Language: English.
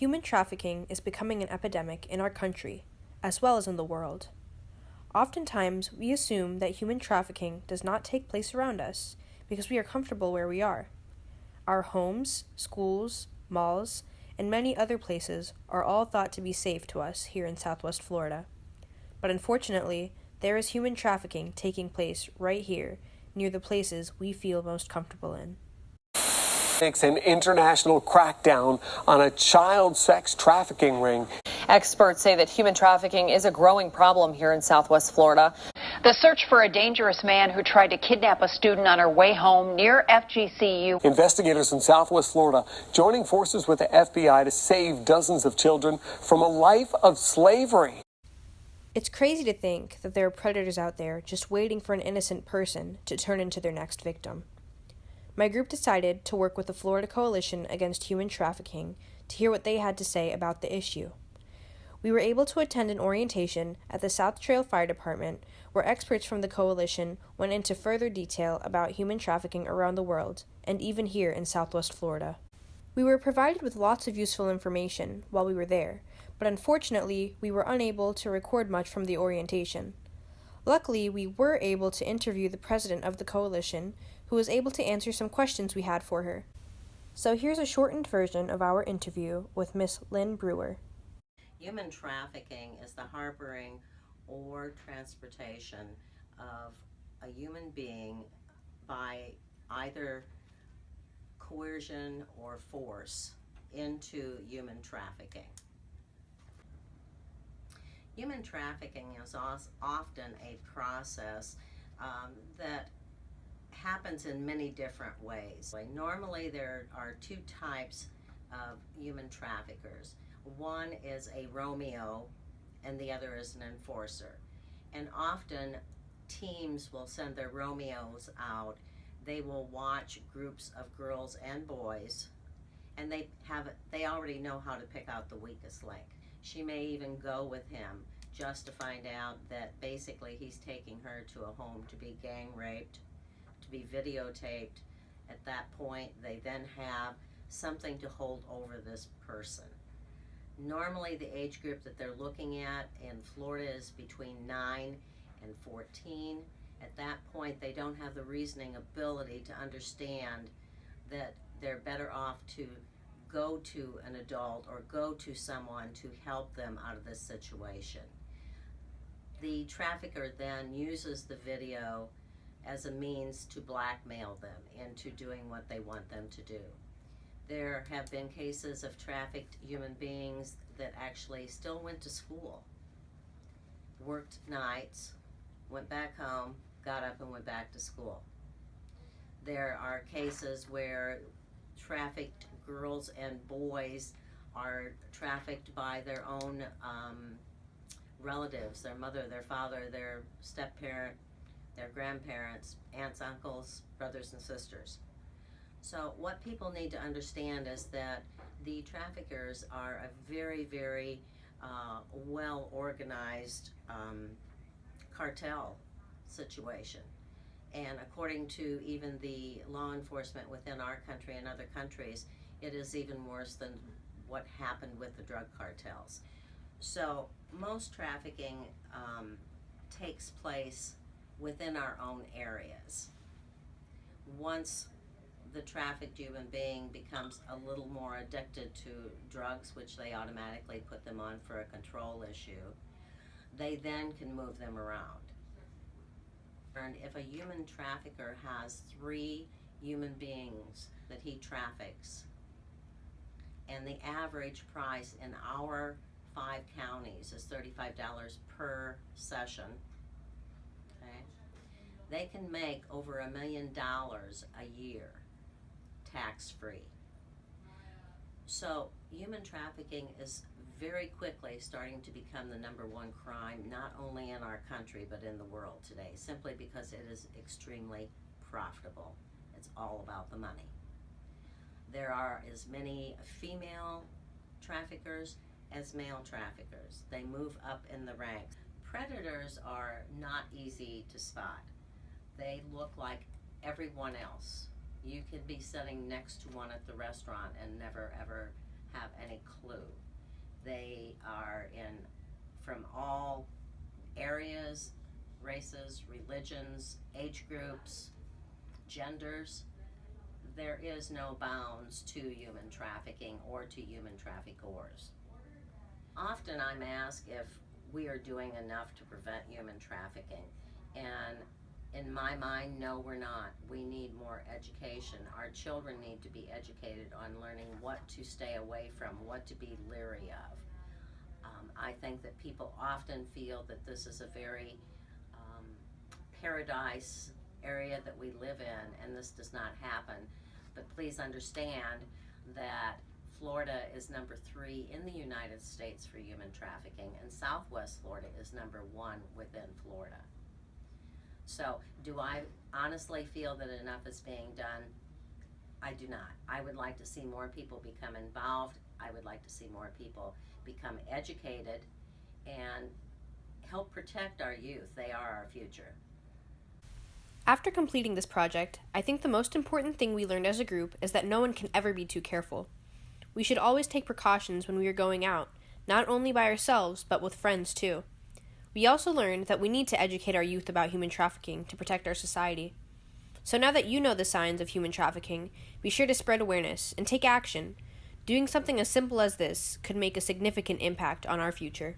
Human trafficking is becoming an epidemic in our country, as well as in the world. Oftentimes, we assume that human trafficking does not take place around us because we are comfortable where we are. Our homes, schools, malls, and many other places are all thought to be safe to us here in Southwest Florida. But unfortunately, there is human trafficking taking place right here, near the places we feel most comfortable in. An international crackdown on a child sex trafficking ring. Experts say that human trafficking is a growing problem here in Southwest Florida. The search for a dangerous man who tried to kidnap a student on her way home near FGCU. Investigators in Southwest Florida joining forces with the FBI to save dozens of children from a life of slavery. It's crazy to think that there are predators out there just waiting for an innocent person to turn into their next victim. My group decided to work with the Florida Coalition Against Human Trafficking to hear what they had to say about the issue. We were able to attend an orientation at the South Trail Fire Department where experts from the coalition went into further detail about human trafficking around the world, and even here in Southwest Florida. We were provided with lots of useful information while we were there, but unfortunately we were unable to record much from the orientation. Luckily, we were able to interview the president of the coalition, who was able to answer some questions we had for her. So here's a shortened version of our interview with Miss Lynn Brewer. Human trafficking is the harboring or transportation of a human being by either coercion or force into human trafficking. Human trafficking is often a process that happens in many different ways. Normally there are two types of human traffickers. One is a Romeo and the other is an enforcer. And often teams will send their Romeos out. They will watch groups of girls and boys, and they already know how to pick out the weakest link. She may even go with him just to find out that basically he's taking her to a home to be gang raped, to be videotaped. At that point, they then have something to hold over this person. Normally, the age group that they're looking at in Florida is between 9 and 14. At that point, they don't have the reasoning ability to understand that they're better off to go to an adult or go to someone to help them out of this situation. The trafficker then uses the video as a means to blackmail them into doing what they want them to do. There have been cases of trafficked human beings that actually still went to school, worked nights, went back home, got up and went back to school. There are cases where trafficked girls and boys are trafficked by their own relatives, their mother, their father, their step-parent, their grandparents, aunts, uncles, brothers and sisters. So what people need to understand is that the traffickers are a very, very well-organized cartel situation. And according to even the law enforcement within our country and other countries, it is even worse than what happened with the drug cartels. So most trafficking takes place within our own areas. Once the trafficked human being becomes a little more addicted to drugs, which they automatically put them on for a control issue, they then can move them around. And if a human trafficker has 3 human beings that he traffics, and the average price in our 5 counties is $35 per session, okay, they can make over $1 million a year tax-free. So human trafficking is very quickly starting to become the #1 crime, not only in our country but in the world today, simply because it is extremely profitable. It's all about the money. There are as many female traffickers as male traffickers. They move up in the ranks. Predators are not easy to spot. They look like everyone else. You could be sitting next to one at the restaurant and never ever have any clue. They are from all areas, races, religions, age groups, genders. There is no bounds to human trafficking or to human traffickers. Often I'm asked if we are doing enough to prevent human trafficking, and in my mind, no, we're not. We need more education. Our children need to be educated on learning what to stay away from, what to be leery of. I think that people often feel that this is a very paradise area that we live in, and this does not happen. But please understand that Florida is number 3 in the United States for human trafficking, and Southwest Florida is number 1 within Florida. So, do I honestly feel that enough is being done? I do not. I would like to see more people become involved. I would like to see more people become educated and help protect our youth. They are our future. After completing this project, I think the most important thing we learned as a group is that no one can ever be too careful. We should always take precautions when we are going out, not only by ourselves, but with friends too. We also learned that we need to educate our youth about human trafficking to protect our society. So now that you know the signs of human trafficking, be sure to spread awareness and take action. Doing something as simple as this could make a significant impact on our future.